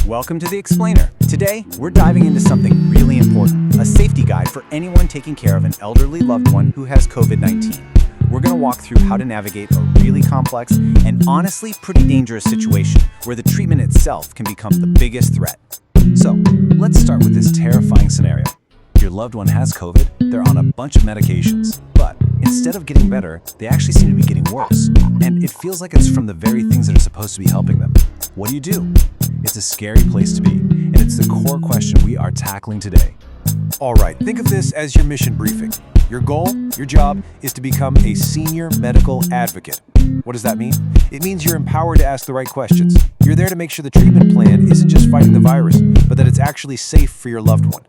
Welcome to the Explainer. Today, we're diving into something really important, a safety guide for anyone taking care of an elderly loved one who has COVID-19. We're going to walk through how to navigate a really complex and honestly pretty dangerous situation where the treatment itself can become the biggest threat. So, let's start with this terrifying scenario. Your loved one has COVID, they're on a bunch of medications, but instead of getting better, they actually seem to be getting worse. And it feels like it's from the very things that are supposed to be helping them. What do? It's a scary place to be, and it's the core question we are tackling today. All right, think of this as your mission briefing. Your goal, your job, is to become a senior medical advocate. What does that mean? It means you're empowered to ask the right questions. You're there to make sure the treatment plan isn't just fighting the virus, but that it's actually safe for your loved one.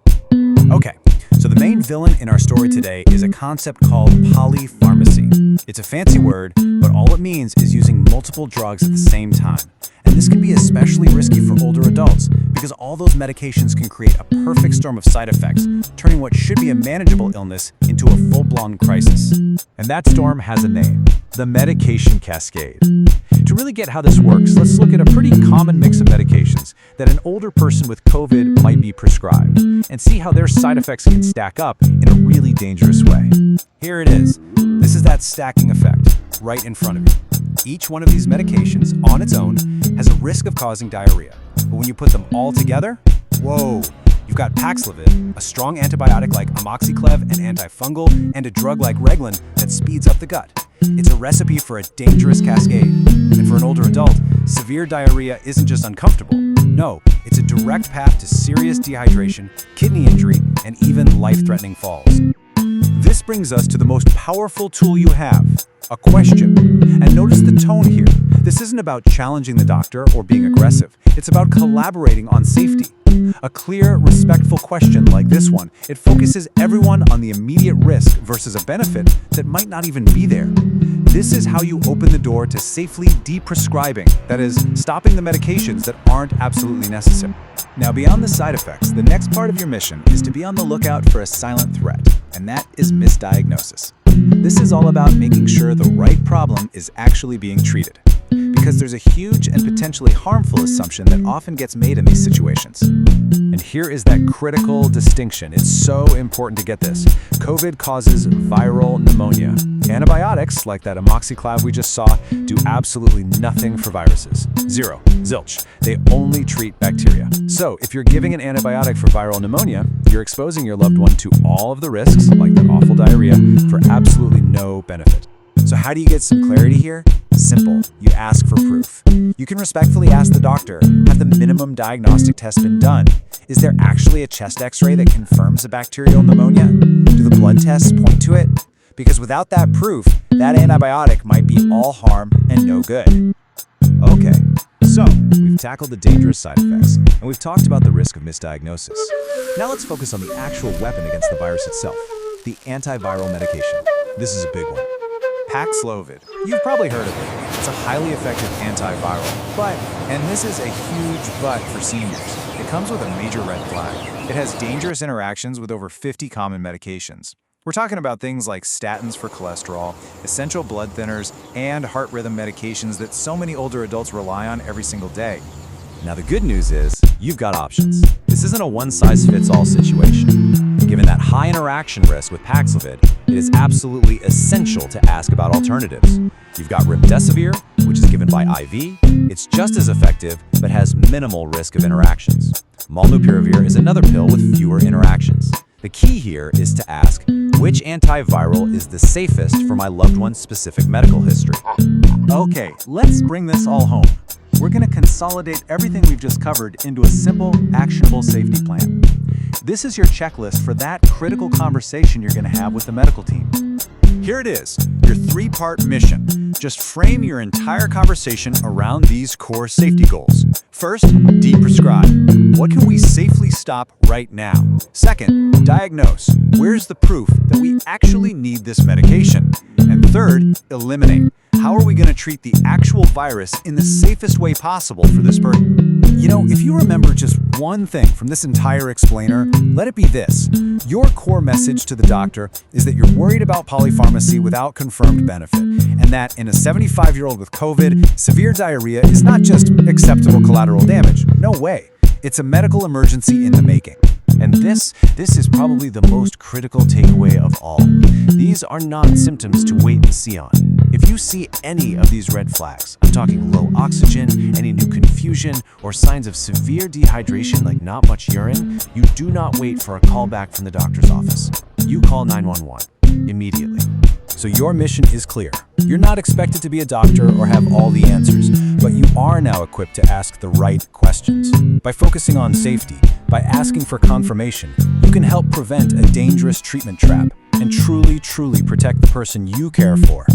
Okay, so the main villain in our story today is a concept called polypharmacy. It's a fancy word, but all it means is using multiple drugs at the same time. And this can be especially risky for older adults because all those medications can create a perfect storm of side effects, turning what should be a manageable illness into a full-blown crisis. And that storm has a name, the medication cascade. To really get how this works, let's look at a pretty common mix of medications that an older person with COVID might be prescribed and see how their side effects can stack up in a really dangerous way. Here it is. This is that stacking effect right in front of you. Each one of these medications on its own has a risk of causing diarrhea. But when you put them all together, whoa, you've got Paxlovid, a strong antibiotic like amoxiclav, an antifungal, and a drug like Reglan that speeds up the gut. It's a recipe for a dangerous cascade. And for an older adult, severe diarrhea isn't just uncomfortable. No, it's a direct path to serious dehydration, kidney injury, and even life-threatening falls. This brings us to the most powerful tool you have, a question. And notice the tone here. This isn't about challenging the doctor or being aggressive. It's about collaborating on safety. A clear, respectful question like this one, it focuses everyone on the immediate risk versus a benefit that might not even be there. This is how you open the door to safely deprescribing, that is, stopping the medications that aren't absolutely necessary. Now, beyond the side effects, the next part of your mission is to be on the lookout for a silent threat, and that is misdiagnosis. This is all about making sure the right problem is actually being treated. Because there's a huge and potentially harmful assumption that often gets made in these situations. And here is that critical distinction. It's so important to get this. COVID causes viral pneumonia. Antibiotics, like that amoxiclav we just saw, do absolutely nothing for viruses. Zero. Zilch. They only treat bacteria. So, if you're giving an antibiotic for viral pneumonia, you're exposing your loved one to all of the risks, like that awful diarrhea, for absolutely no benefit. So how do you get some clarity here? Simple. You ask for proof. You can respectfully ask the doctor, have the minimum diagnostic test been done? Is there actually a chest x-ray that confirms a bacterial pneumonia? Do the blood tests point to it? Because without that proof, that antibiotic might be all harm and no good. Okay, so we've tackled the dangerous side effects, and we've talked about the risk of misdiagnosis. Now let's focus on the actual weapon against the virus itself, the antiviral medication. This is a big one. Paxlovid. You've probably heard of it. It's a highly effective antiviral. But, and this is a huge but for seniors, it comes with a major red flag. It has dangerous interactions with over 50 common medications. We're talking about things like statins for cholesterol, essential blood thinners, and heart rhythm medications that so many older adults rely on every single day. Now the good news is, you've got options. This isn't a one-size-fits-all situation. Given that high interaction risk with Paxlovid, it is absolutely essential to ask about alternatives. You've got remdesivir, which is given by IV. It's just as effective, but has minimal risk of interactions. Molnupiravir is another pill with fewer interactions. The key here is to ask, which antiviral is the safest for my loved one's specific medical history? Okay, let's bring this all home. We're going to consolidate everything we've just covered into a simple, actionable safety plan. This is your checklist for that critical conversation you're going to have with the medical team. Here it is, your three-part mission. Just frame your entire conversation around these core safety goals. First, deprescribe. What can we safely stop right now? Second, diagnose. Where's the proof that we actually need this medication? And third, eliminate. How are we going to treat the actual virus in the safest way possible for this person? You know, if you remember just one thing from this entire explainer, let it be this. Your core message to the doctor is that you're worried about polypharmacy without confirmed benefit, and that in a 75-year-old with COVID, severe diarrhea is not just acceptable collateral damage. No way. It's a medical emergency in the making. And this is probably the most critical takeaway of all. These are not symptoms to wait and see on. If you see any of these red flags, I'm talking low oxygen, any new confusion, or signs of severe dehydration like not much urine, you do not wait for a call back from the doctor's office. You call 911 immediately. So your mission is clear. You're not expected to be a doctor or have all the answers, but you are now equipped to ask the right questions. By focusing on safety, by asking for confirmation, you can help prevent a dangerous treatment trap and truly protect the person you care for.